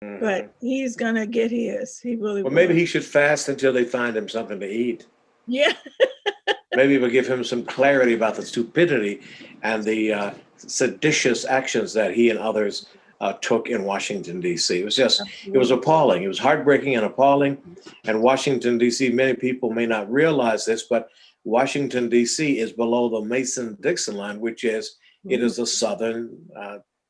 but he's gonna get his. He really Well, maybe will. he should fast until they find him something to eat. Yeah. Maybe it will give him some clarity about the stupidity and the seditious actions that he and others took in Washington, D.C. It was Absolutely. appalling. It was heartbreaking and appalling. And Washington, D.C., many people may not realize this, but Washington, D.C. is below the Mason-Dixon line, it Mhm. is a southern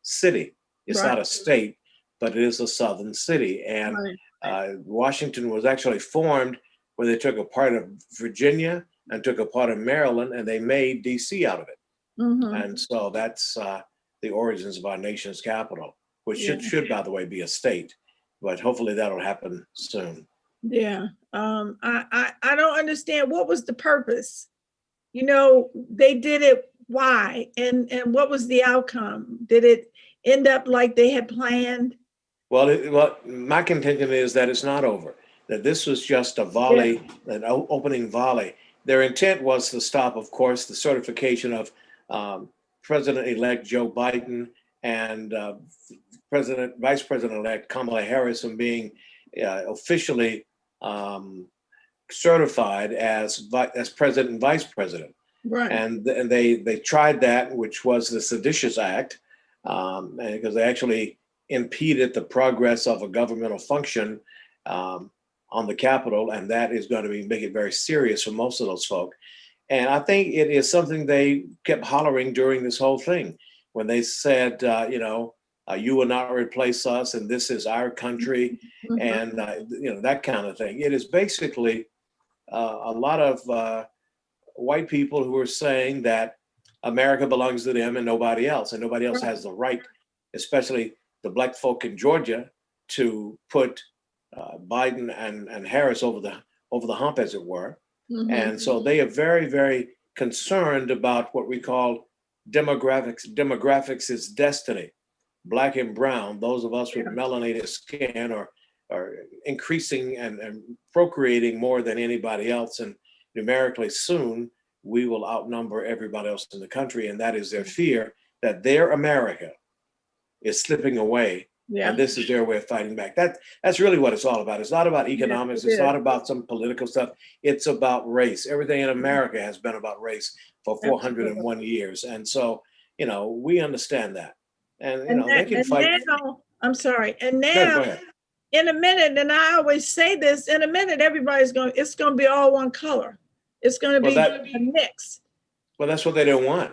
city. It's Right. not a state, but it is a southern city. And Right. Washington was actually formed where they took a part of Virginia and took a part of Maryland, and they made D.C. out of it. Hmm. And so that's the origins of our nation's capital, which Yeah. should, by the way, be a state. But hopefully that'll happen soon. Yeah. I don't understand what was the purpose. They did it. Why? And what was the outcome? Did it end up like they had planned? Well, my contention is that it's not over. That this was just a Yeah. volley, opening volley. Their intent was to stop, of course, the certification of um, President-elect Joe Biden and Vice President-elect Kamala Harris from being officially um, certified as president and vice president. Right. And they tried that, which was the seditious act, because they actually impeded the progress of a governmental function um, on the Capitol, and that is going to make it very serious for most of those folk. And I think it is something they kept hollering during this whole thing when they said, you will not replace us, and this is our country, Mhm. and that kind of thing. It is basically a lot of white people who are saying that America belongs to them and nobody else, and nobody else Right. has the right, especially the black folk in Georgia, to put Biden and Harris over the hump, as it were. Mhm. And so they are very, very concerned about what we call demographics. Demographics is destiny. Black and brown, those of us with Yeah. melanated skin are increasing and procreating more than anybody else. And numerically soon, we will outnumber everybody else in the country. And that is their fear that their America is slipping away. And Yeah. this is their way of fighting back. That's really what it's all about. It's not about Yes, economics. it It's is. not about some political stuff. It's about race. Everything in Mhm. America has been about race for Absolutely. 401 years. And so, we understand that. And, And they that, can and fight. now, I'm sorry. And No, now, go ahead. in a minute, and I always say this, in a minute, it's going to be all one color. It's going to Well, be a mix. that's what they don't want.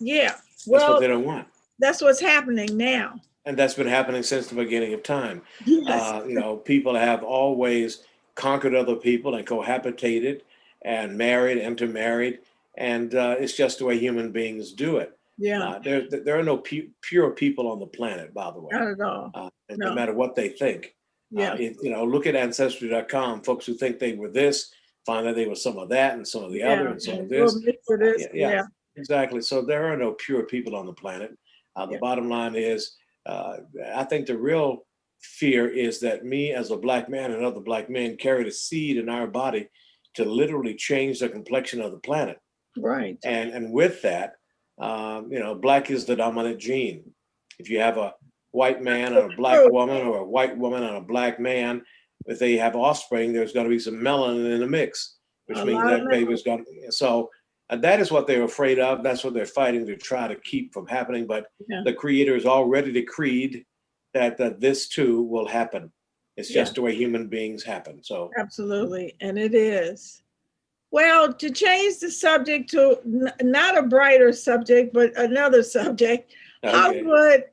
Yeah. That's what Well, they don't want. that's what's happening now. And that's been happening since the beginning of time. Yes. People have always conquered other people and cohabitated and married, intermarried, and it's just the way human beings do it. Yeah. There are no pure people on the planet, by the way, Not at all. no No. matter what they think. Yeah. Look at Ancestry.com. Folks who think they were this find out they were some of that and some of the other Yeah. and some of We'll this. mix of this. Yeah, yeah, Yeah. exactly. So there are no pure people on the planet. The Yeah. bottom line is, uh, I think the real fear is that me as a black man and other black men carry the seed in our body to literally change the complexion of the planet. Right. And with that, black is the dominant gene. If you have a white man and a black True. woman, or a white woman and a black man, if they have offspring, there's going to be some melanin in the mix, which A means lot of that men. baby's going to. So that is what they're afraid of. That's what they're fighting to try to keep from happening. But Yeah. the Creator has already decreed that this too will happen. It's Yeah. just the way human beings happen. So, Absolutely. And it is. Well, to change the subject to not a brighter subject, but another subject, okay.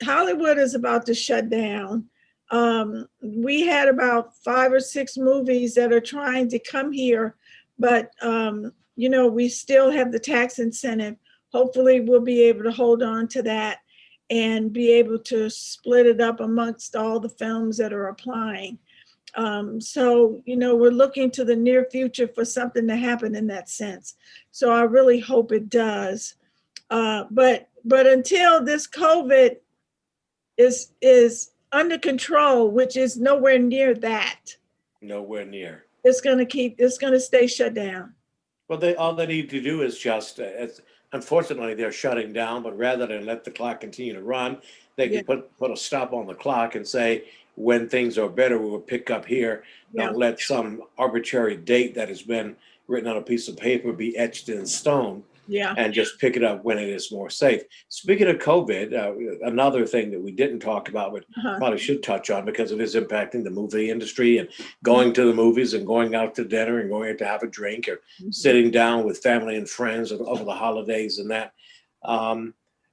Hollywood is about to shut down. We had about 5 or 6 movies that are trying to come here, but we still have the tax incentive. Hopefully, we'll be able to hold on to that and be able to split it up amongst all the films that are applying. So, we're looking to the near future for something to happen in that sense. So I really hope it does. But until this COVID is under control, which is nowhere near that, Nowhere near. it's going to stay shut down. Well, all they need to do is just, unfortunately, they're shutting down. But rather than let the clock continue to run, they Yeah. could put a stop on the clock and say when things are better, we will pick up here. Yeah. Don't let some arbitrary date that has been written on a piece of paper be etched in stone, Yeah. and just pick it up when it is more safe. Speaking of COVID, another thing that we didn't talk about, but Uh-huh. probably should touch on because it is impacting the movie industry and going to the movies and going out to dinner and going out to have a drink or sitting down with family and friends over the holidays and that.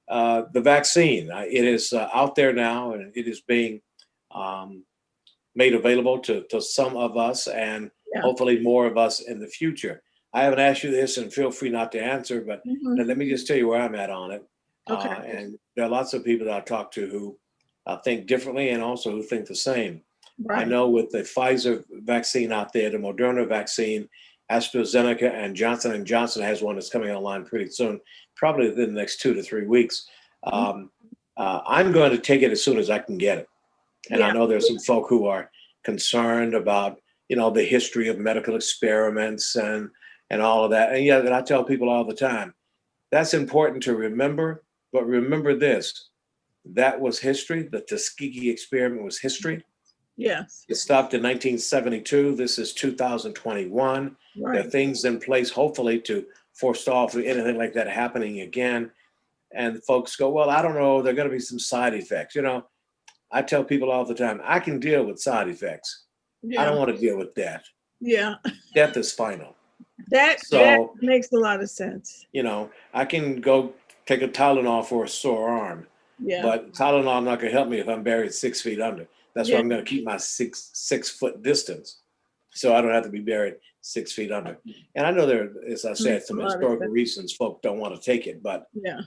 The vaccine, it is out there now, and it is being um, made available to some of us and Yeah. hopefully more of us in the future. I haven't asked you this, and feel free not to answer, but let me just tell you where I'm at on it. Okay. And there are lots of people that I talk to who think differently and also who think the same. I Right. know with the Pfizer vaccine out there, the Moderna vaccine, AstraZeneca, and Johnson & Johnson has one that's coming online pretty soon, probably within the next 2 to 3 weeks. I'm going to take it as soon as I can get it. And I Yeah. know there's some folk who are concerned about, the history of medical experiments and all of that. And yeah, that I tell people all the time, that's important to remember. But remember this: that was history. The Tuskegee experiment was history. Yes. It stopped in 1972. This is 2021. There are Right. things in place, hopefully, to forestall anything like that happening again. And folks go, well, I don't know. There are going to be some side effects. I tell people all the time, I can deal with side effects. I Yeah. don't want to deal with death. Yeah. Death is final. That So, makes a lot of sense. I can go take a Tylenol for a sore arm, Yeah. but Tylenol not going to help me if I'm buried 6 feet under. That's why Yeah. I'm going to keep my six foot distance, so I don't have to be buried 6 feet under. And I know there, as I said, Makes a some lot of historical sense. reasons folk don't want to take it, but Yeah.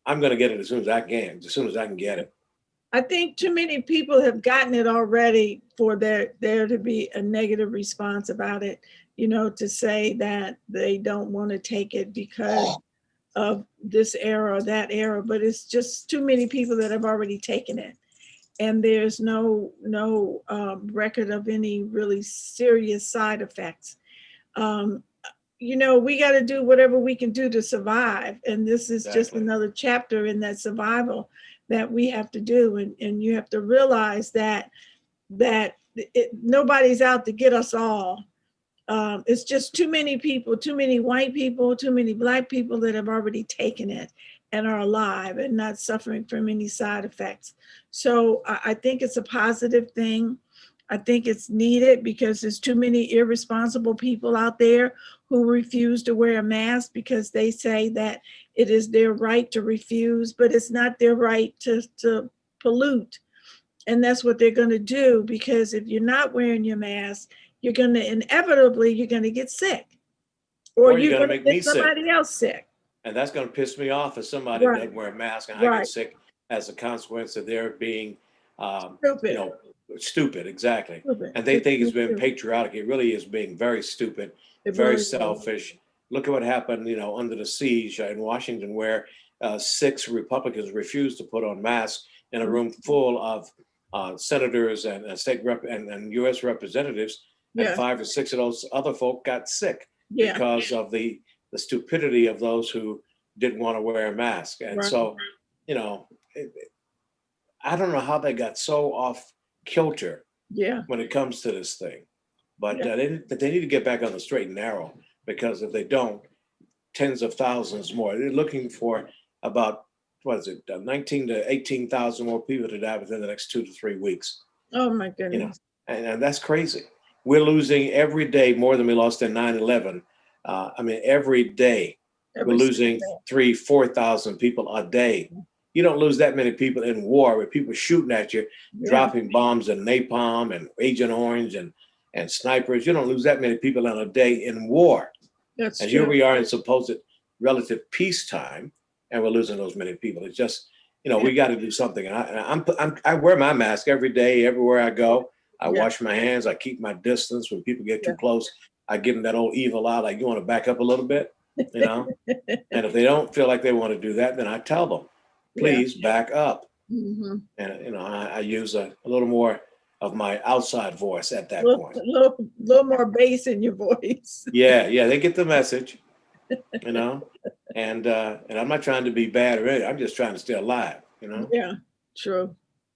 I'm going to get it as soon as I can, as soon as I can get it. I think too many people have gotten it already for there to be a negative response about it, to say that they don't want to take it because of this era or that era, but it's just too many people that have already taken it. And there's no record of any really serious side effects. Um, we got to do whatever we can do to survive. And this is just Exactly. another chapter in that survival that we have to do. And you have to realize that nobody's out to get us all. It's just too many people, too many white people, too many black people that have already taken it and are alive and not suffering from any side effects. So I think it's a positive thing. I think it's needed because there's too many irresponsible people out there who refuse to wear a mask because they say that it is their right to refuse, but it's not their right to pollute. And that's what they're going to do, because if you're not wearing your mask, you're going to inevitably get sick, or Or you're you're going to going to make me get sick. somebody else sick. And that's going to piss me off if somebody Right. doesn't wear a mask and I get Right. sick as a consequence of their being, Stupid. stupid. Exactly. Stupid. And they think it's It's been stupid. patriotic. It really is being very stupid, It very really is. selfish. Look at what happened, under the siege in Washington, where 6 Republicans refused to put on masks in a room full of senators and state rep and U.S. representatives, and Yeah. 5 or 6 of those other folk got sick Yeah. because of the stupidity of those who didn't want to wear a mask. And Right. so, I don't know how they got so off kilter Yeah. when it comes to this thing, but Yeah. they need to get back on the straight and narrow, because if they don't, tens of thousands more. They're looking for about, what is it, 19 to 18,000 more people to die within the next 2 to 3 weeks. Oh my You know, goodness. and that's crazy. We're losing every day more than we lost in 9/11. Every day we're Every losing single 3, 4,000 people a day. You don't lose that many people in war with people shooting at you, day. Yeah. dropping bombs and napalm and Agent Orange and snipers. You don't lose that many people in a day in war. That's And true. here we are in supposed relative peacetime, and we're losing those many people. It's just, we got to do something. And I wear my mask every day, everywhere I go. I Yeah. wash my hands. I keep my distance. When people get too Yeah. close, I give them that old evil eye, like, you want to back up a little bit, And if they don't feel like they want to do that, then I tell them, Yeah. please back up. Mm-hmm. And I use a little more of my outside voice at that point. Little more bass in your voice. Yeah, they get the message, and I'm not trying to be bad or anything. I'm just trying to stay alive. Yeah. True.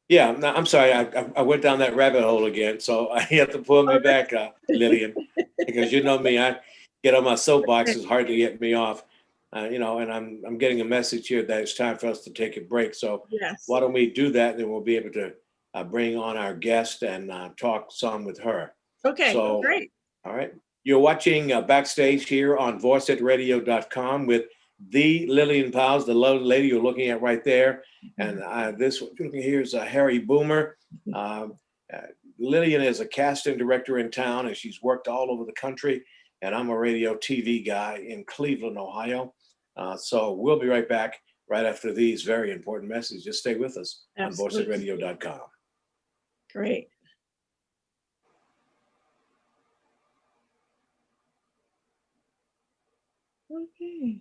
Yeah, no, I'm sorry. I went down that rabbit hole again, so I have to pull me Oh, back, Lillian, because you know me. I get on my soapbox; that's it's hard to get me off. And I'm getting a message here that it's time for us to take a break. So yes. why don't we do that? Then we'll be able to bring on our guest and talk some with her. Okay, So, great. all right, you're watching Backstage here on voiceatradio.com with the Lillian Powles, the lovely lady you're looking at right there. And this here's Harry Boomer. Uh, uh, Lillian is a casting director in town, and she's worked all over the country. And I'm a radio TV guy in Cleveland, Ohio. So we'll be right back right after these very important messages. Just stay with us on Absolutely. voiceatradio.com. Great. Okay.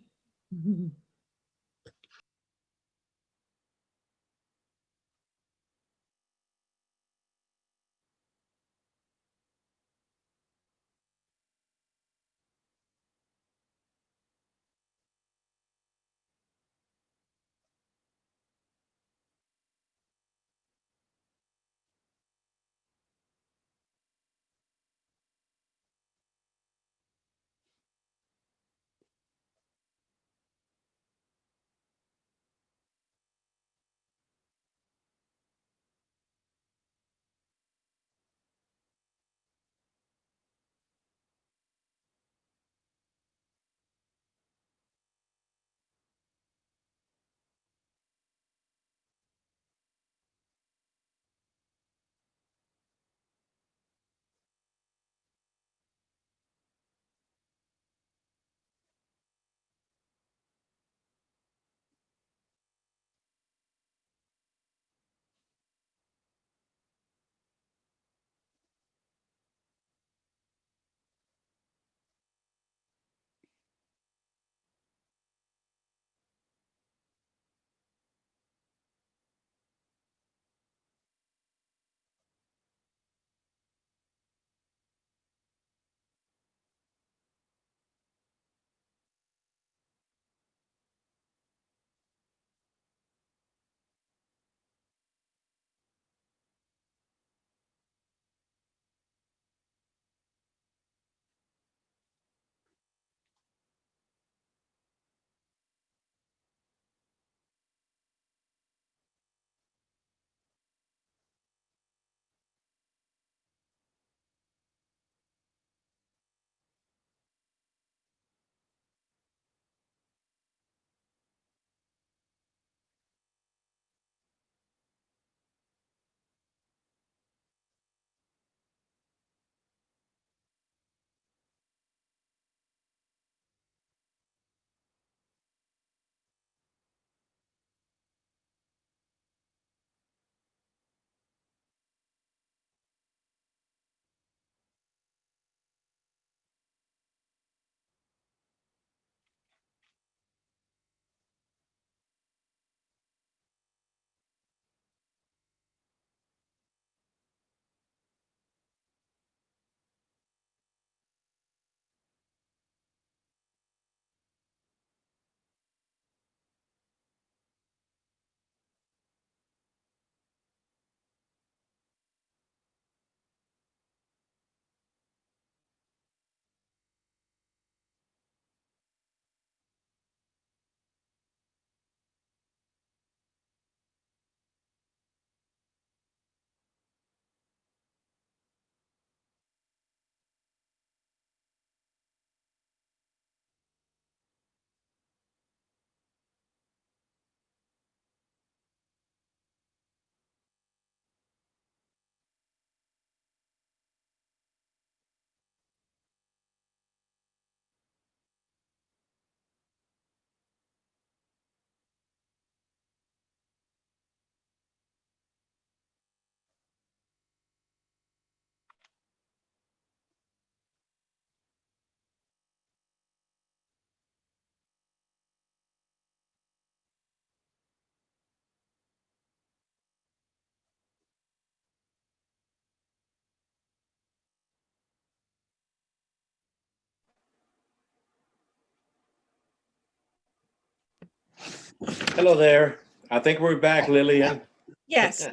Hello there. I think we're back, Lillian. Yes.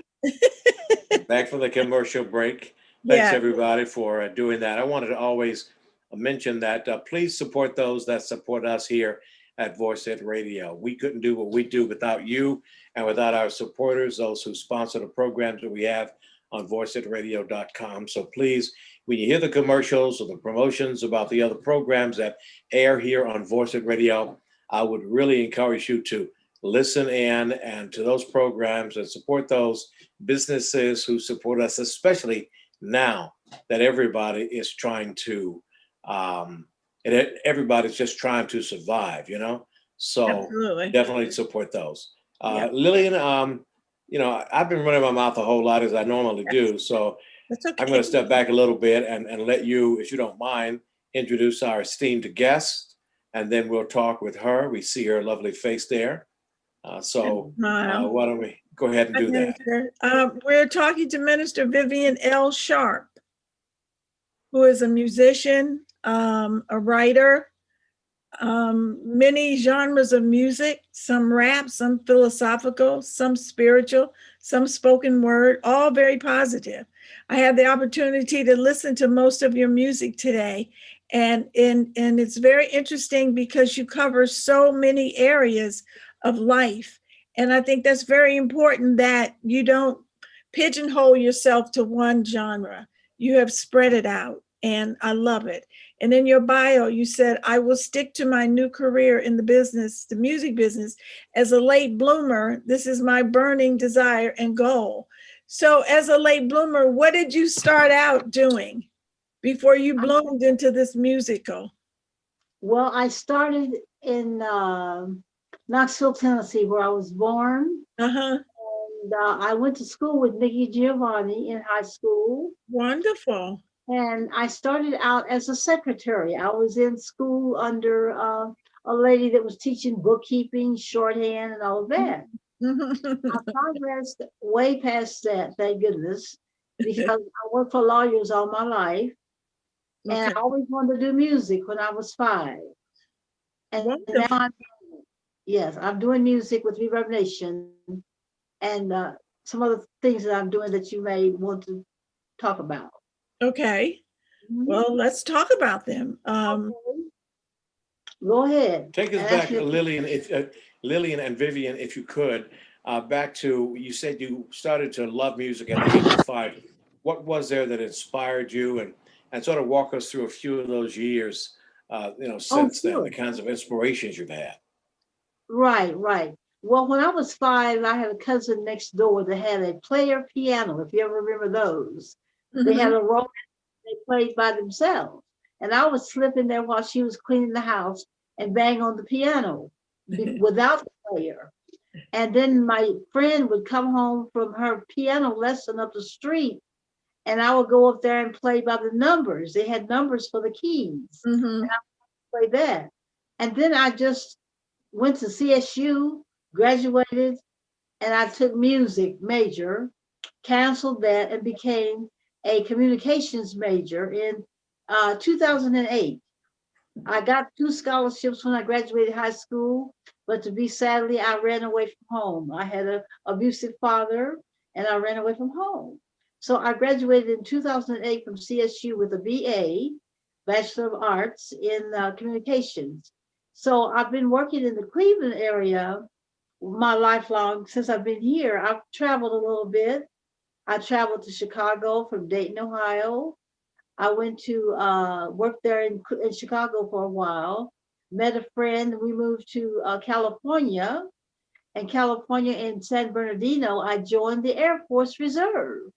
Back from the commercial break. Thanks Yeah, everybody for doing that. I wanted to always mention that please support those that support us here at Voice It Radio. We couldn't do what we do without you and without our supporters, those who sponsor the programs that we have on voiceitradio.com. So please, when you hear the commercials or the promotions about the other programs that air here on Voice It Radio, I would really encourage you to listen in and to those programs and support those businesses who support us, especially now that everybody is trying to, everybody's just trying to survive, you know? So absolutely. definitely support those. Yeah, Lillian, I've been running my mouth a whole lot as I normally do. So that's I'm going okay. to step back a little bit and let you, if you don't mind, introduce our esteemed guest, and then we'll talk with her. We see her lovely face there. Smile. Why don't we go ahead and Hi, do that? Minister. We're talking to Minister Vivian L. Sharp, who is a musician, a writer, many genres of music, some rap, some philosophical, some spiritual, some spoken word, all very positive. I had the opportunity to listen to most of your music today, and it's very interesting because you cover so many areas of life. And I think that's very important that you don't pigeonhole yourself to one genre. You have spread it out, and I love it. And in your bio, you said, I will stick to my new career in the business, the music business. As a late bloomer, this is my burning desire and goal. So, as a late bloomer, what did you start out doing before you bloomed into this musical? Well, I started in Knoxville, Tennessee, where I was born. Uh huh. And I went to school with Nikki Giovanni in high school. Wonderful. And I started out as a secretary. I was in school under a lady that was teaching bookkeeping, shorthand, and all of that. I progressed way past that, thank goodness, because I worked for lawyers all my life. And Okay. I always wanted to do music when I was 5. And now Wonderful. yes, I'm doing music with Reverb Nation and some other things that I'm doing that you may want to talk about. Okay. Mhm. Well, let's talk about them. Okay. Go ahead Take us and ask back, me. Lillian, if Lillian and Vivian, if you could, back to you said you started to love music at the age of 5. What was there that inspired you, and sort of walk us through a few of those years, Oh, since then, the sure. kinds of inspirations you've had. Right, right. Well, when I was 5, I had a cousin next door that had a player piano, if you ever remember those. They had Mhm. a roll they played by themselves. And I would slip in there while she was cleaning the house and bang on the piano without the player. And then my friend would come home from her piano lesson up the street, and I would go up there and play by the numbers. They had numbers for the keys, and Mhm. I would play that. And then I just went to CSU, graduated, and I took music major, canceled that, and became a communications major in 2008. I got 2 scholarships when I graduated high school, but to be sadly, I ran away from home. I had an abusive father, and I ran away from home. So I graduated in 2008 from CSU with a BA, Bachelor of Arts in Communications. So I've been working in the Cleveland area my lifelong since I've been here. I've traveled a little bit. I traveled to Chicago from Dayton, Ohio. I went to work there in Chicago for a while, met a friend. We moved to California. And California in San Bernardino, I joined the Air Force Reserve.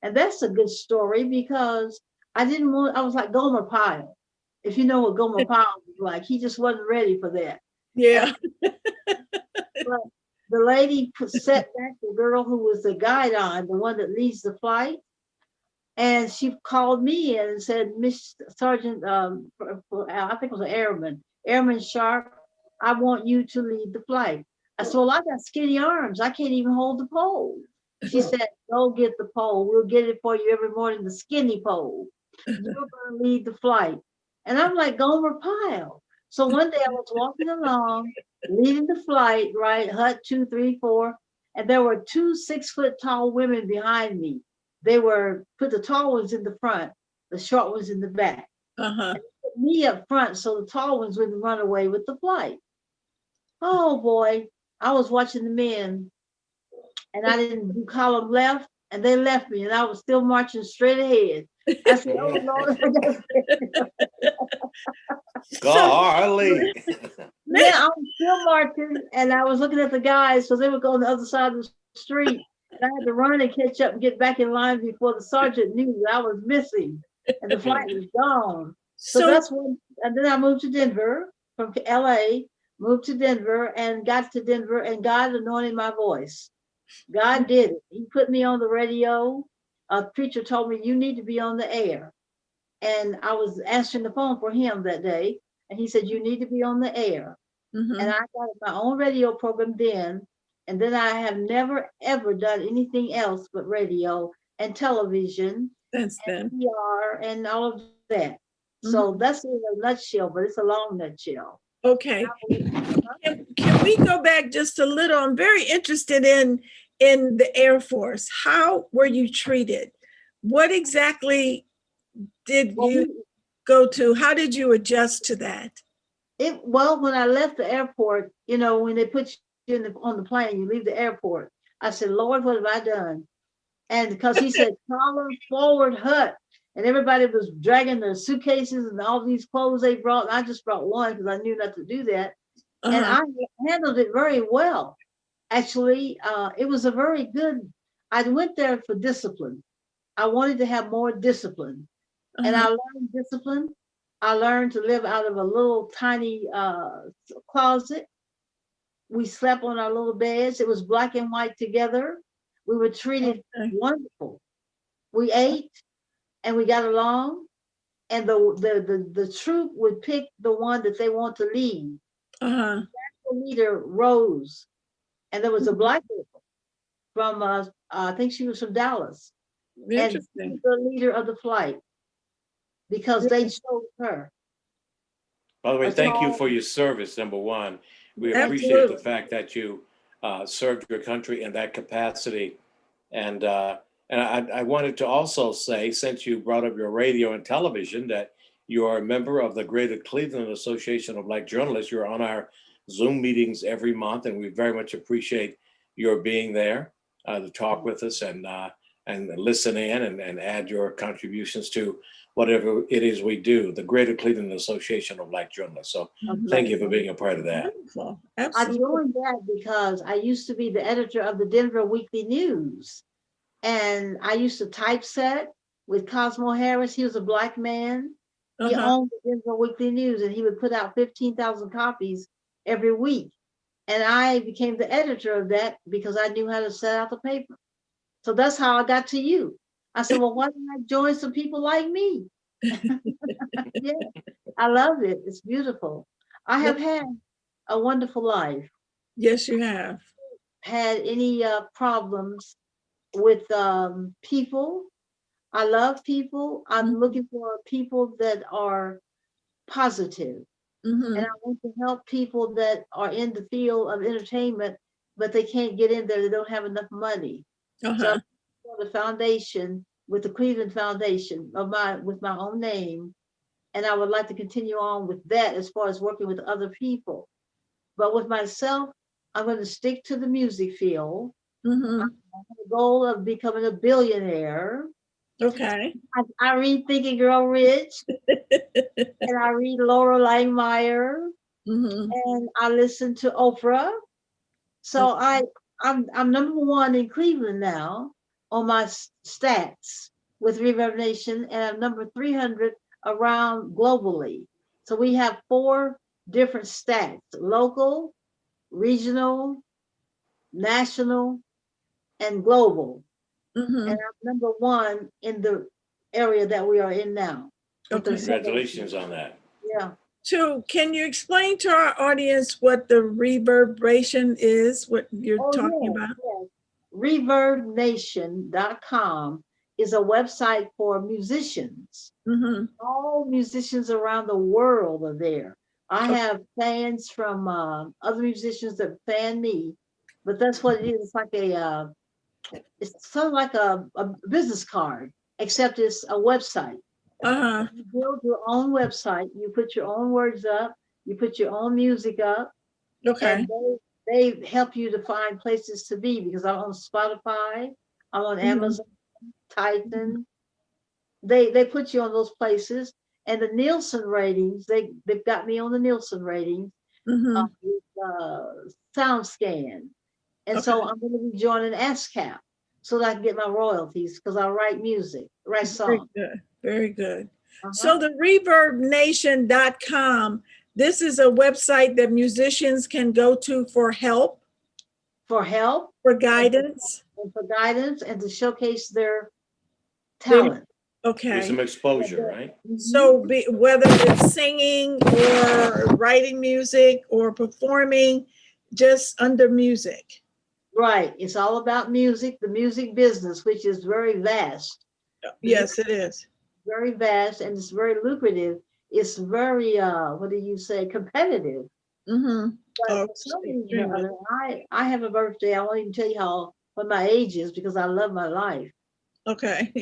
And that's a good story because I didn't want, I was like Gomer Pyle. If you know what Gomer Pyle was like, he just wasn't ready for that. And Yeah. but the lady set back the girl who was the guide on, the one that leads the flight. And she called me in and said, Miss Sergeant, I think it was an Airman Sharp, I want you to lead the flight. I said, well, I got skinny arms. I can't even hold the pole. She said, go get the pole. We'll get it for you every morning, the skinny pole. You're going to lead the flight. And I'm like Gomer Pyle. So one day I was walking along, leading the flight, right? Hut 2, 3, 4. and there were two 6-foot tall women behind me. They were put the tall ones in the front, the short ones in the back. Uh-huh. Put me up front so the tall ones wouldn't run away with the flight. Oh boy, I was watching the men, and I didn't do column left, and they left me, and I was still marching straight ahead. I said, "Oh Lord, I got Golly. yeah, I was still marching, and I was looking at the guys because they would go on the other side of the street, and I had to run and catch up and get back in line before the sergeant knew that I was missing, and the flight was gone. So So, that's when, and then I moved to Denver from LA, moved to Denver, and got to Denver, and God anointed my voice. God did it. He put me on the radio. A preacher told me, "You need to be on the air." And I was answering the phone for him that day. And he said, "You need to be on the air." mhm, And I got my own radio program then. And then I have never, ever done anything else but radio and television that's and them. PR and all of that. So Mhm. that's in a nutshell, but it's a long nutshell. Okay. Can we go back just a little? I'm very interested in the Air Force. How were you treated? What exactly did Well, you go to? How did you adjust to that? well, when I left the airport, when they put you on the plane, you leave the airport. I said, "Lord, what have I done?" And because he said, "Collar forward hut," and everybody was dragging their suitcases and all these clothes they brought. And I just brought one because I knew not to do that. And Uh-huh. I handled it very well. Actually, it was a very good. I went there for discipline. I wanted to have more discipline, and Uh-huh. I learned discipline. I learned to live out of a little tiny closet. We slept on our little beds. It was black and white together. We were treated Okay. wonderful. We ate and we got along. And the troop would pick the one that they want to lead. Uh-huh. The leader rose, and there was a black girl from I think she was from Dallas, and she was Interesting. the leader of the flight because they Really? chose her. By the way, A thank you tall, for your service, number one. We appreciate the Absolutely. fact that you served your country in that capacity. And I wanted to also say, since you brought up your radio and television, that you are a member of the Greater Cleveland Association of Black Journalists. You're on our Zoom meetings every month, and we very much appreciate your being there to talk with us and listen in and add your contributions to whatever it is we do. The Greater Cleveland Association of Black Journalists. So thank you for being a part of that. Wonderful. I Absolutely. joined that because I used to be the editor of the Denver Weekly News. And I used to typeset with Cosmo Harris. He was a black man. He Uh-huh. owned the Denver Weekly News, and he would put out 15,000 copies every week. And I became the editor of that because I knew how to set out the paper. So that's how I got to you. I said, "Well, why don't I join some people like me?" Yeah, I love it. It's beautiful. I have had a wonderful life. Yes, you have. Had any problems with people. I love people. I'm Mm-hmm. looking for people that are positive, and I Mm-hmm. want to help people that are in the field of entertainment, but they can't get in there. They don't have enough money. So Uh-huh. I'm for the foundation with the Cleveland Foundation with my own name, and I would like to continue on with that as far as working with other people. But with myself, I'm going to stick to the music field. I Mm-hmm. have the goal of becoming a billionaire. Okay. I read Think and Grow Rich, and I read Laura Langmeyer, Mm-hmm. and I listen to Oprah. So I'm number one in Cleveland now on my stats with Reverb Nation, and I'm number 300 around globally. So we have 4 different stats: local, regional, national, and global. And Mm-hmm. I'm number one in the area that we are in now with the Okay. 7. Congratulations on that. Yeah. So can you explain to our audience what the reverberation is, what you're Oh, talking yes, about? yes. ReverbNation.com is a website for musicians. Mm-hmm. All musicians around the world are there. I have fans from other musicians that fan me, but that's what it is. It's like it's sort of like a business card, except it's a website. Uh-huh. You build your own website. You put your own words up. You put your own music up, Okay. and they help you to find places to be because I'm on Spotify, I'm on Mhm. Amazon, Titan. They put you on those places, and the Nielsen ratings. They've got me on the Nielsen ratings. Mhm. With, SoundScan, and Okay. so I'm going to be joining ASCAP so that I can get my royalties because I write music, write Very songs. good. Very good. Uh-huh. So the reverbnation.com, this is a website that musicians can go to for help, For help for and guidance. for guidance and to showcase their Their- talent. Get some okay. exposure, right? Mhm. So whether it's singing or writing music or performing, just under music. Right. It's all about music, the music business, which is very vast. The music Yes, it is. is very vast and it's very lucrative. It's very what do you say, competitive. Mm-hmm. But Oh, for some reason or extremely. other, I have a birthday. I won't even tell you what my age is because I love my life. Okay.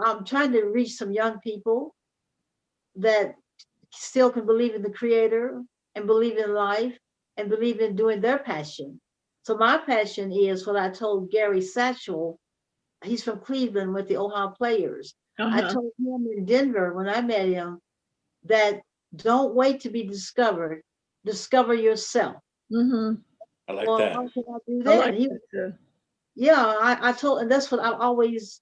I'm trying to reach some young people that still can believe in the creator and believe in life and believe in doing their passion. So my passion is what I told Gary Satchel. He's from Cleveland with the Ohio Players. I Uh-huh. told him in Denver when I met him that don't wait to be discovered. Discover yourself. Mm-hmm. I like Well, that. how can I do I that? like And he, that too. yeah, I told, and that's what I've always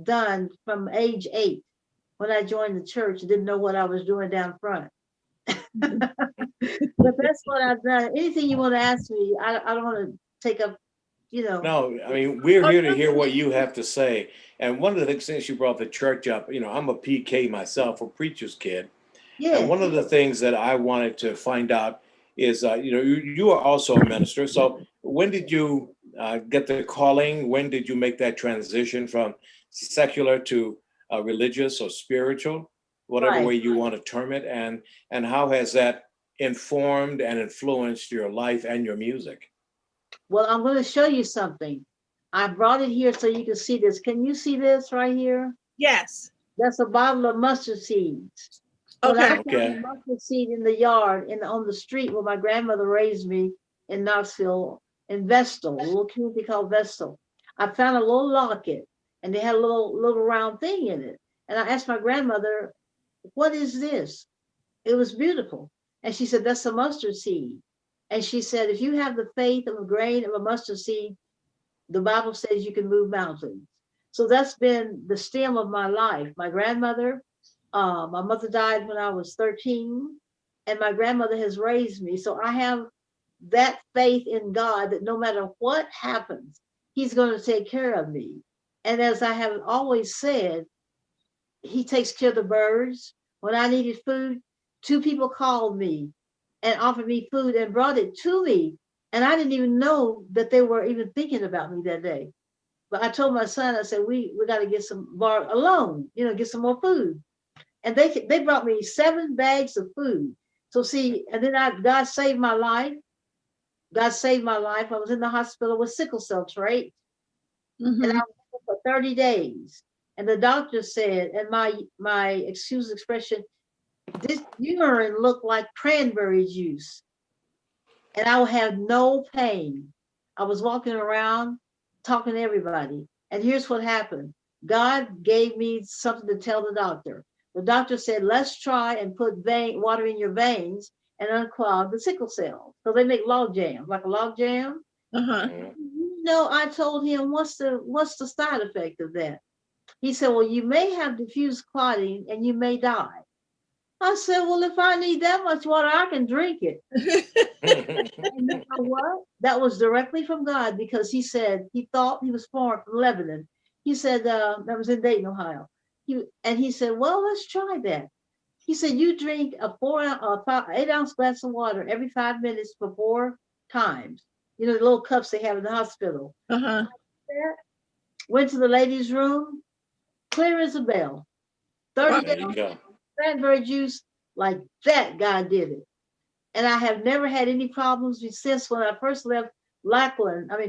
done from age 8. When I joined the church, didn't know what I was doing down front. Mhm. But that's what I've done. Anything you want to ask me, I don't want to take up, you know. No, I mean, we're Oh, here to no, hear no, what you have to say. And one of the things, since you brought the church up, I'm a PK myself, a preacher's kid. And Yes, one of the things that I wanted to find out is, you are also a minister. So when did you get the calling? When did you make that transition from secular to religious or spiritual, whatever right. way you want to term it? And how has that informed and influenced your life and your music? Well, I'm going to show you something. I brought it here so you can see this. Can you see this right here? yes. That's a bottle of mustard seeds. When I Okay. found a Okay. mustard seed in the yard and on the street where my grandmother raised me in Knoxville, in Vestal, a little community called Vestal, I found a little locket and they had a little round thing in it. And I asked my grandmother, "What is this?" It was beautiful. And she said, "That's a mustard seed." And she said, "If you have the faith of a grain of a mustard seed, the Bible says you can move mountains." So that's been the stem of my life. My mother died when I was 13, and my grandmother has raised me. So I have that faith in God that no matter what happens, He's going to take care of me. And as I have always said, He takes care of the birds. When I needed food, 2 people called me and offered me food and brought it to me. And I didn't even know that they were even thinking about me that day. But I told my son, I said, we got to get some bar alone, get some more food. And they brought me 7 bags of food. So see, and then God saved my life. God saved my life. I was in the hospital with sickle cell trait, and I Mm-hmm. was there for 30 days. And the doctor said, and my excuse expression, this urine looked like cranberry juice, and I had no pain. I was walking around talking to everybody. And here's what happened. God gave me something to tell the doctor. The doctor said, let's try and put water in your veins and unclog the sickle cell. So they make log jam, like a log jam. Uh-huh. Mhm. I told him, what's the side effect of that? He said, well, you may have diffuse clotting and you may die. I said, well, if I need that much water, I can drink it. And you know what? That was directly from God because he said he thought he was born from Lebanon. He said that was in Dayton, Ohio. He said, well, let's try that. He said, you drink a 8-ounce glass of water every 5 minutes for 4 times. The little cups they have in the hospital. Uh-huh. Went to the ladies' room, clear as a bell. 30 Wow. There days you go. cranberry juice, like that. God did it. And I have never had any problems since when I first left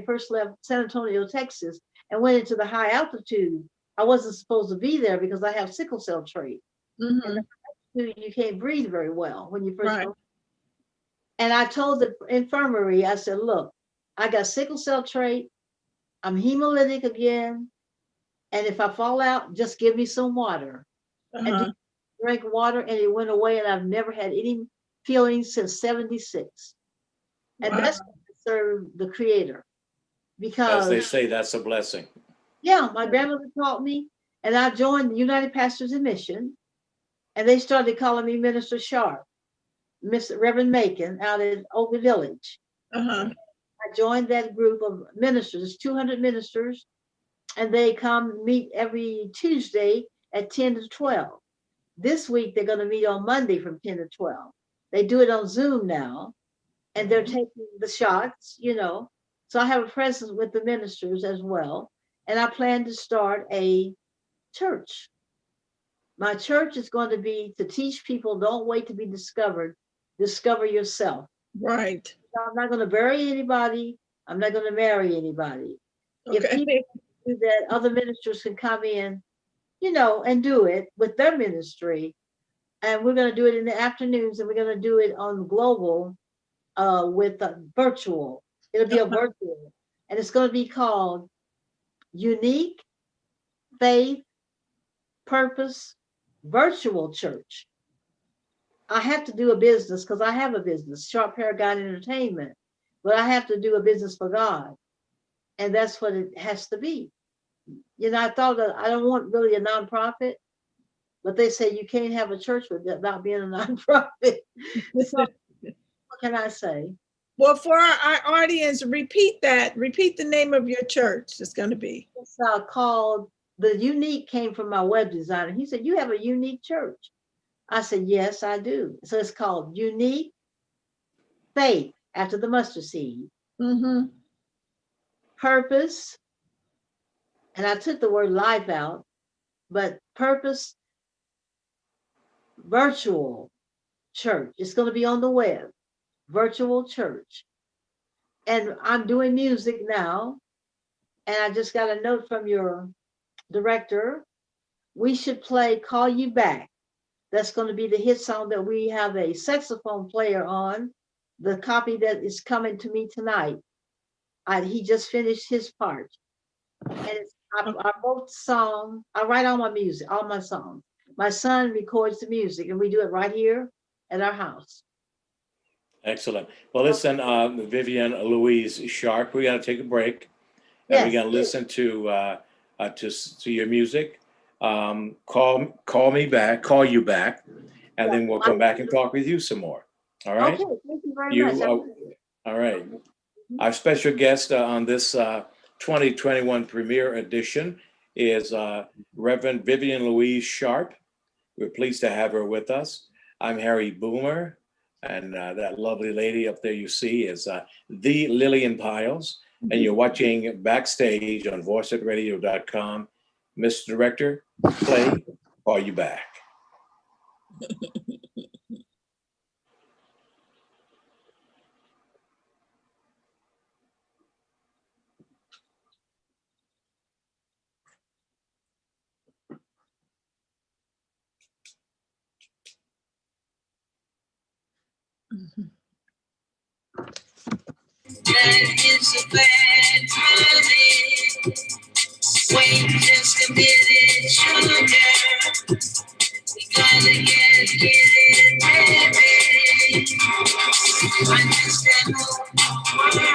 first left San Antonio, Texas, and went into the high altitude. I wasn't supposed to be there because I have sickle cell trait. And you can't breathe very well when you first go. And I told the infirmary, I said, look, I got sickle cell trait. I'm hemolytic again. And if I fall out, just give me some water. And drank water, and it went away. And I've never had any feelings since 76. And that's what I serve the Creator. Because, as they say, that's a blessing. Yeah, my grandmother taught me, and I joined the United Pastors in Mission, and they started calling me Minister Sharp, Miss Reverend Macon out in Oakland Village. I joined that group of ministers, 200 ministers, and they come meet every Tuesday at 10 to 12. This week, they're going to meet on Monday from 10 to 12. They do it on Zoom now, and they're taking the shots, So I have a presence with the ministers as well. And I plan to start a church. My church is going to be to teach people, don't wait to be discovered. Discover yourself. Right. I'm not going to bury anybody. I'm not going to marry anybody. Okay. If people do that, other ministers can come in, and do it with their ministry. And we're going to do it in the afternoons, and we're going to do it on global with virtual. It'll be a virtual. And it's going to be called Unique Faith Purpose Virtual Church. I have to do a business because I have a business, Sharp Paragon Entertainment, but I have to do a business for God. And that's what it has to be. I thought that I don't want really a nonprofit, but they say you can't have a church without being a nonprofit. So what can I say? Well, for our audience, repeat the name of your church. It's going to be. It's called, the unique came from my web designer. He said, you have a unique church. I said, yes, I do. So it's called Unique Faith, after the mustard seed. Purpose, and I took the word life out, but purpose virtual church. It's going to be on the web, virtual church. And I'm doing music now. And I just got a note from your director. We should play Call You Back. That's going to be the hit song that we have a saxophone player on, the copy that is coming to me tonight. He just finished his part. And I wrote the song. I write all my music, all my songs. My son records the music, and we do it right here at our house. Excellent. Well, listen, Vivian Louise Sharp, we got to take a break. And we're going to listen to your music. Call you back, and then we'll come back and talk with you some more. All right. Okay. Thank you very much. All right. Our special guest on this 2021 premiere edition is Reverend Vivian Louise Sharp. We're pleased to have her with us. I'm Harry Boomer, and that lovely lady up there you see is the Lillian Piles. And you're watching Backstage on voiceatradio.com. Mr. Director, play Call You Back. That is a bad timing. Wait just a minute, sugar. We gotta get it ready. I just got no word.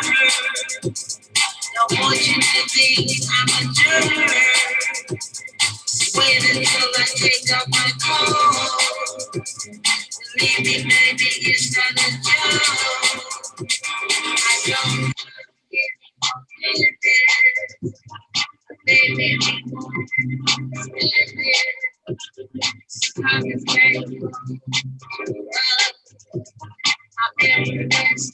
Don't want you to think I'm a jerk. Wait until I take off my coat. Believe me, baby, it's not a joke. I don't get it, baby. I'm very best.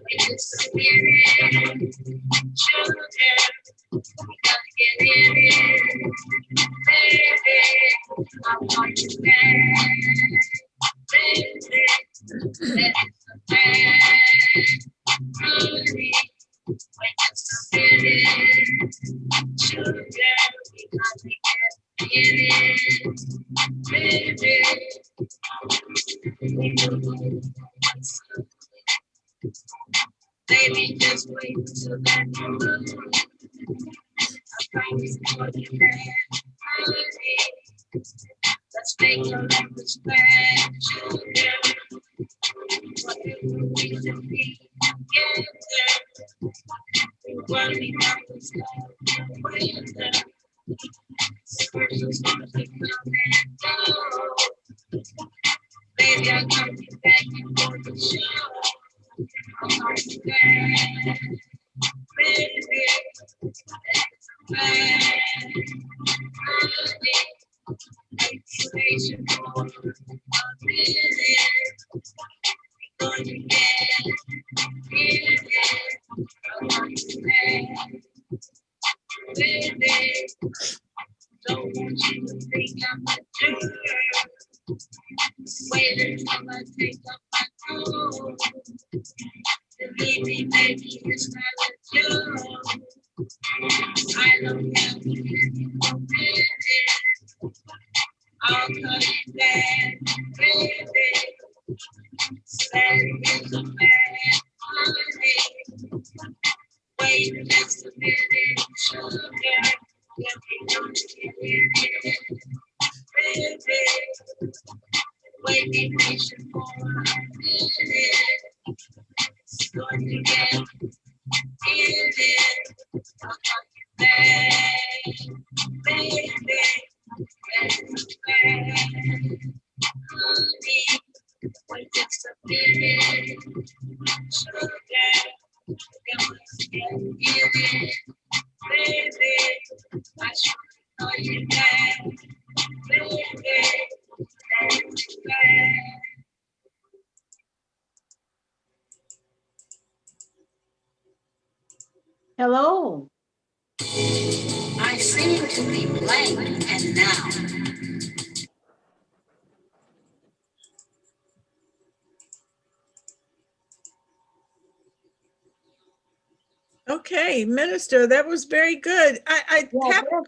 It's a spirit, children. We gotta get in, baby. I want you back, baby. That is a bad honey. When you're so good, sugar, because we can't get in, baby. Baby, just wait till that moment. I promise for you that honey. Let's make a language back, sugar. Whatever we can be together. We want to be always together. Commercials want to come and go. Baby, I'll come back for the show. I'll come back. Baby, inspiration for a minute. Going to get it. I'll come back. Baby, don't want you to think I'm a jerk. Wait until I take off my clothes. Believe me, baby, it's not a joke. I don't have to get you for minute. I'll call you back, baby. Sad is a bad honey. Wait just a minute, sugar. Let me know you get it, baby. Wait, be patient for a minute. It's going to get it. I'll call you back, baby. That's bad, honey. Wait just a minute, sugar. Get it, baby. I should call you back, baby. That's bad. Hello. I seem to be blank and now. Okay, Minister, that was very good. I Yeah, have,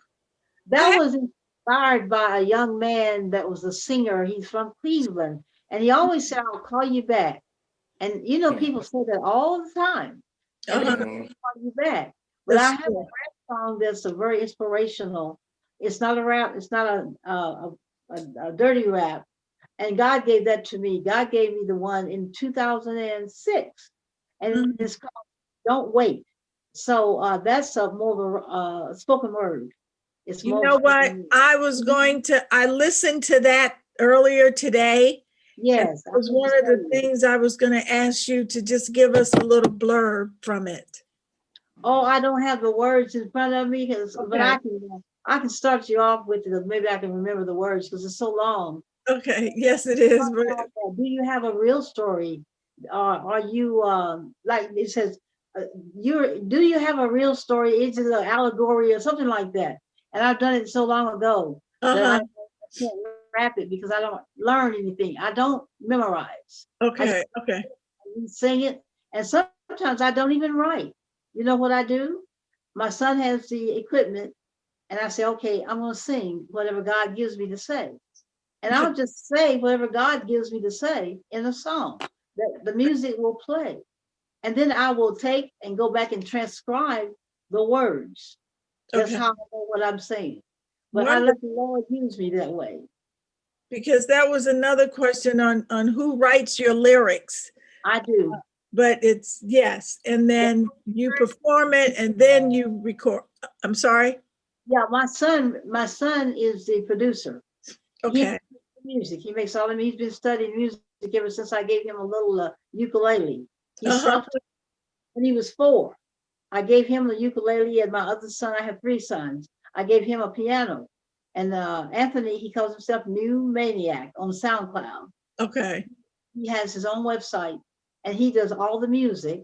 that was inspired by a young man that was a singer. He's from Cleveland. And he always said, I'll call you back. And you know, people say that all the time. And then uh-huh, call you back. But I that's have a rap song that's a very inspirational. It's not a rap, it's not a dirty rap. And God gave that to me. God gave me the one in 2006. And Mhm. it's called Don't Wait. So that's a more of a spoken word. It's You more know of what? spoken word. I listened to that earlier today. And Yes, it I was want one to of the tell you. things I was going to ask you to just give us a little blurb from it. Oh, I don't have the words in front of me, but Okay. I can start you off with it. Maybe I can remember the words because it's so long. Okay, yes, it is. But Do you have a real story? Are you like it says? Do you have a real story? Is it an allegory or something like that? And I've done it so long ago that I uh-huh. can't rap it because I don't learn anything. I don't memorize. Okay, okay. Sing it, and sometimes I don't even write. You know what I do? My son has the equipment, and I say, okay, I'm going to sing whatever God gives me to say. And I'll just say whatever God gives me to say in a song. The music will play. And then I will take and go back and transcribe the words. That's Okay. how I know what I'm saying. But I Wonderful. let the Lord use me that way. Because that was another question on who writes your lyrics. I do. But it's yes, and then you perform it and then you record. I'm sorry. Yeah, my son is the producer. He Okay. music. He makes all the music. He's been studying music ever since I gave him a little ukulele. He Uh-huh. self when he was 4. I gave him the ukulele, and my other son, I have 3 sons. I gave him a piano. And Anthony, he calls himself New Maniac on SoundCloud. Okay. He has his own website, and he does all the music.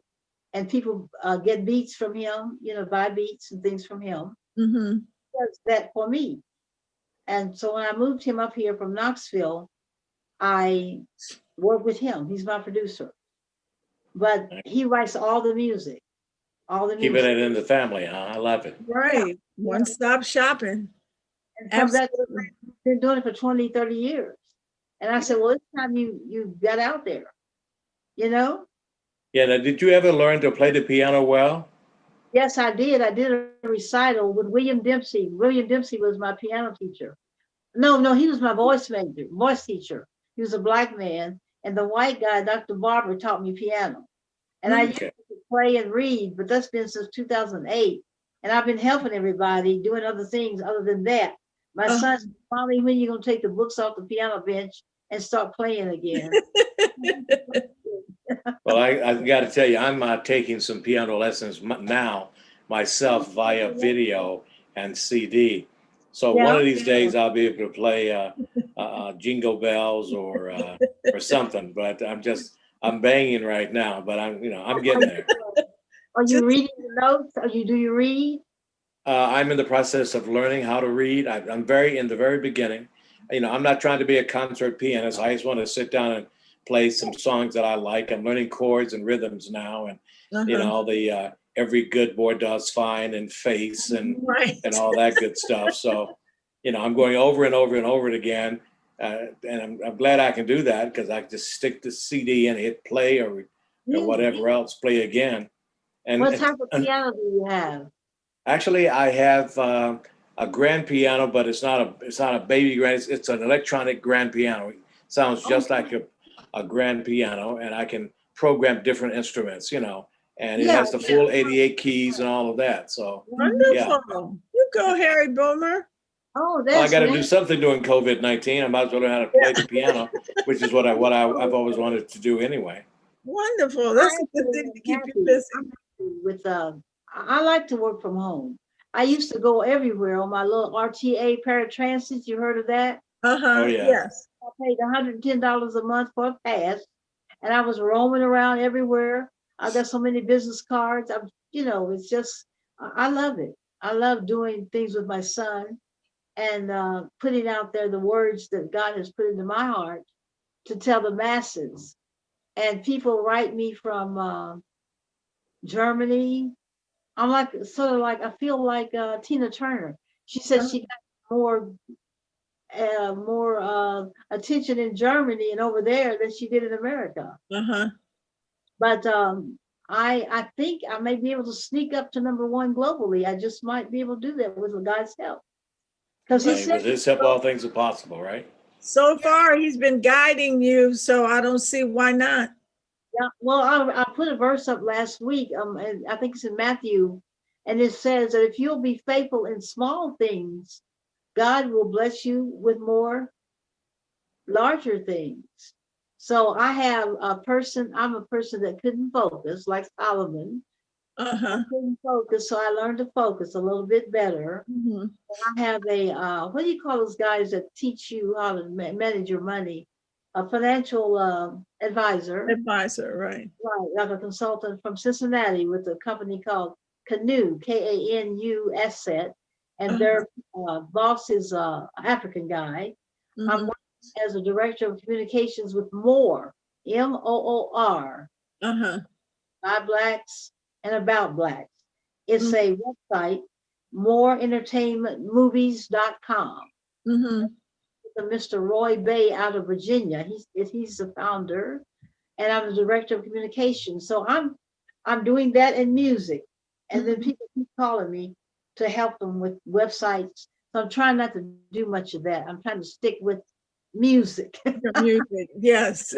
And people get beats from him, buy beats and things from him. Mhm. Does that for me. And so when I moved him up here from Knoxville, I work with him. He's my producer, but he writes all the music, all the Keeping music. it in the family, huh? I love it. Yeah, Right. yeah. One stop shopping. And from that, Absolutely. been doing it for 20, 30 years. And I said, well, it's time you got out there, you know? Yeah. Now, did you ever learn to play the piano well? Yes, I did. I did a recital with William Dempsey. William Dempsey was my piano teacher. No, he was my voice teacher. He was a black man. And the white guy, Dr. Barber, taught me piano. And I used Okay. to play and read, but that's been since 2008. And I've been helping everybody doing other things other than that. My Uh, son said, Mommy, when are you going to take the books off the piano bench and start playing again? Well, I got to tell you, I'm taking some piano lessons now myself via video and CD. So one Yeah. of these days I'll be able to play Jingle Bells or something. But I'm banging right now. But I'm getting there. Are you just reading the notes? Do you read? I'm in the process of learning how to read. I'm very in the very beginning. I'm not trying to be a concert pianist. I just want to sit down and play some songs that I like. I'm learning chords and rhythms now, and uh-huh. the every good boy does fine and face Right. and all that good stuff. So, I'm going over and over and over it again, and I'm glad I can do that because I can just stick the CD and hit play or Yeah. whatever else, play again. What And, type of and piano do you have? Actually, I have a grand piano, but it's not a baby grand. It's an electronic grand piano. It sounds just like a grand piano, and I can program different instruments, and it Yeah. has the full 88 keys and all of that. So, yeah. Wonderful. You go, Harry Boomer. Oh, Well, I that's got to do nice. something during COVID-19. I might as well learn how to play the piano, which is I've always wanted to do anyway. Wonderful. I That's a good actually thing to am keep you happy. busy. I'm happy with I like to work from home. I used to go everywhere on my little RTA paratransit. You heard of that? Oh Uh-huh. yeah. Yes. I paid $110 a month for a pass, and I was roaming around everywhere. I got so many business cards. It's just I love it. I love doing things with my son and putting out there the words that God has put into my heart to tell the masses. And people write me from Germany. I'm like sort of like I feel like Tina Turner. She said she got more attention in Germany and over there than she did in America. Uh-huh. But I think I may be able to sneak up to number one globally. I just might be able to do that with God's help. Because he Right. said, With his help, all things are possible, right? So far, he's been guiding you, so I don't see why not. yeah, well, I put a verse up last week, and I think it's in Matthew, and it says that if you'll be faithful in small things, God will bless you with more larger things. So I'm a person that couldn't focus, like Solomon. I Uh-huh. couldn't focus, so I learned to focus a little bit better. Mhm. I have what do you call those guys that teach you how to manage your money? A financial advisor, Advisor, right. right? Like a consultant from Cincinnati with a company called Canoe, Kanu Asset, and Uh-huh. their boss is a African guy. I'm Mhm. working as a director of communications with More, MOOR, Uh-huh. by Blacks and about Blacks. It's Mhm. a website, moreentertainmentmovies.com. Mhm. Mr. Roy Bay out of Virginia. He's the founder, and I'm the director of communications. So I'm doing that in music, and then Mhm. people keep calling me to help them with websites. So I'm trying not to do much of that. I'm trying to stick with music. Your music, yes.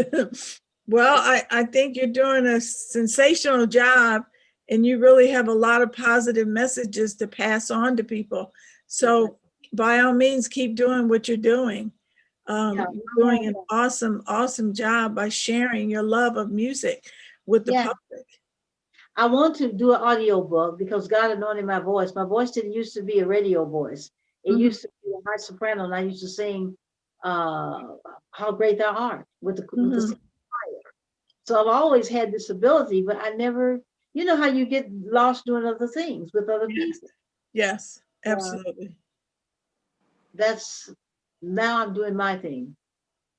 Well, I think you're doing a sensational job, and you really have a lot of positive messages to pass on to people. So by all means, keep doing what you're doing. Yeah, You're doing an awesome, awesome job by sharing your love of music with the yeah. public. I want to do an audio book because God anointed my voice. My voice didn't used to be a radio voice. It Mhm. used to be a high soprano, and I used to sing uh, "How Great Thou Art" with the Mhm. choir. So I've always had this ability, but I never, you know how you get lost doing other things with other Yes. people. Yes. Absolutely. That's now I'm doing my thing.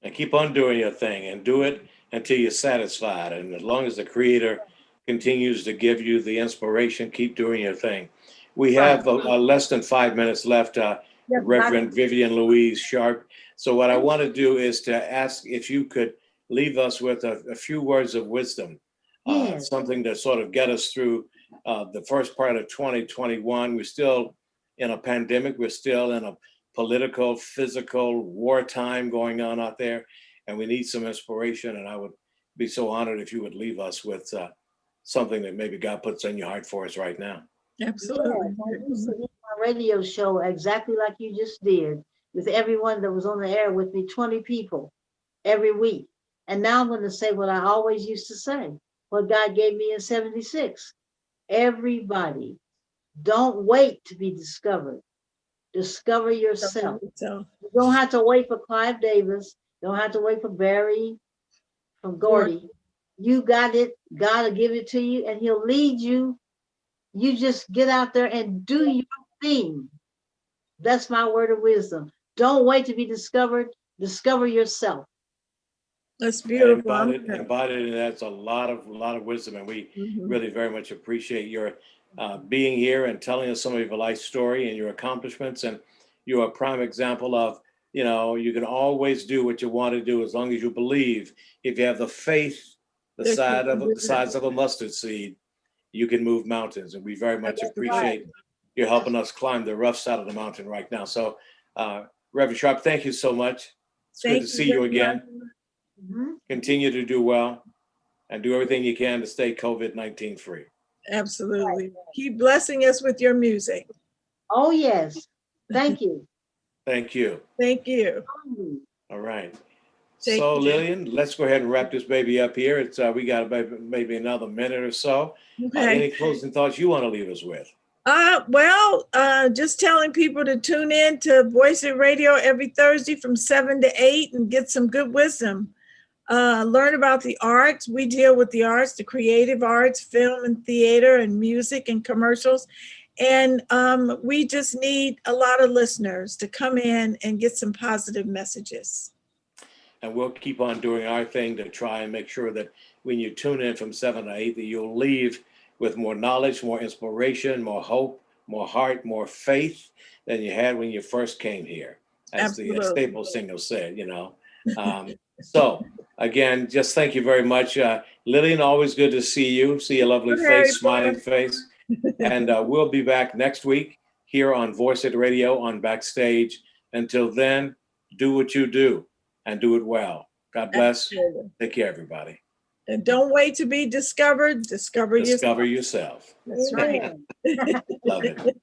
And keep on doing your thing and do it until you're satisfied. And as long as the creator continues to give you the inspiration, keep doing your thing. We have less than 5 minutes left, Yes, Reverend Vivian Louise Sharp. So what I want to do is to ask if you could leave us with a few words of wisdom, yes. something to sort of get us through the first part of 2021. We're still in a pandemic. We're still in a political, physical wartime going on out there, and we need some inspiration. And I would be so honored if you would leave us with something that maybe God puts on your heart for us right now. Absolutely. Yes, I used to do my radio show exactly like you just did, with everyone that was on the air with me, 20 people every week. And now I'm going to say what I always used to say, what God gave me in 76. Everybody, don't wait to be discovered. Discover yourself. So, You don't have to wait for Clive Davis. You don't have to wait for Barry, from Gordy. You got it. God will give it to you and he'll lead you. You just get out there and do your thing. That's my word of wisdom. Don't wait to be discovered. Discover yourself. that's beautiful. Embodied in that's a lot of wisdom, and we Mhm. really very much appreciate your being here and telling us some of your life story and your accomplishments. And you're a prime example of, you can always do what you want to do as long as you believe. If you have the faith, the size of a mustard seed, you can move mountains. And we very much That's appreciate you helping us climb the rough side of the mountain right now. So, Reverend Sharp, thank you so much. It's good to see you again. Mhm. Continue to do well and do everything you can to stay COVID-19 free. Absolutely. Keep blessing us with your music. Oh, yes. Thank you. Thank you. Thank you. All right. Take So care. Lillian, let's go ahead and wrap this baby up here. It's we got maybe another minute or so. Okay. Any closing thoughts you want to leave us with? Just telling people to tune in to Voice It Radio every Thursday from 7 to 8 and get some good wisdom. Learn about the arts. We deal with the arts, the creative arts, film and theater and music and commercials. And we just need a lot of listeners to come in and get some positive messages. And we'll keep on doing our thing to try and make sure that when you tune in from 7 to 8, that you'll leave with more knowledge, more inspiration, more hope, more heart, more faith than you had when you first came here, as the Staples singer said, So again, just thank you very much. Lillian, always good to see you. See your lovely face, smiling face. And we'll be back next week here on Voice It Radio on Backstage. Until then, do what you do and do it well. God bless. Absolutely. Take care, everybody. And don't wait to be discovered. Discover yourself. Yourself. That's right. Love it.